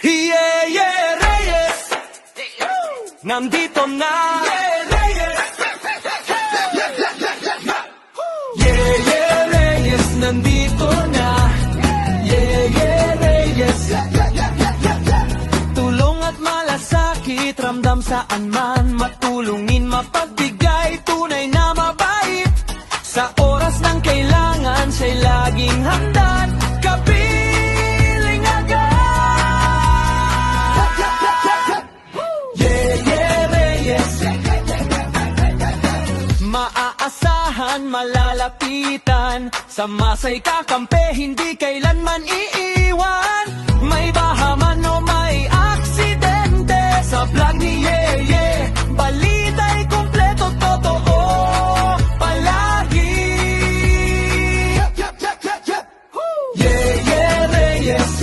Yeah, yeah, Reyes, nandito na. Yeah, yeah, Reyes, nandito na. Yeah, yeah, Reyes. Tulong at malasakit, ramdam saan man, matulungin, mapagbigay, tunay na mabait. Sa oras ng kailangan, siya'y laging handaan, kapiling agad. Yeah, yeah, Reyes. Maaasahan, malalapitan, sa masay kakampi, hindi kailanman iiwan. May bahaman o may aksidente, sa vlog ni Yeye, balita'y kumpleto, totoo palagi. Yeah, yeah, Reyes.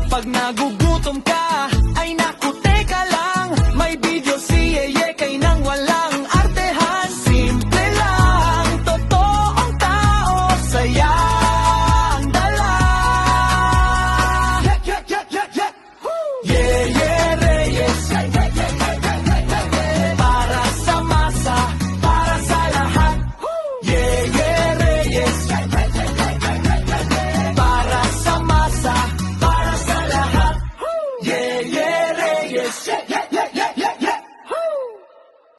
Pag nagugutom ka,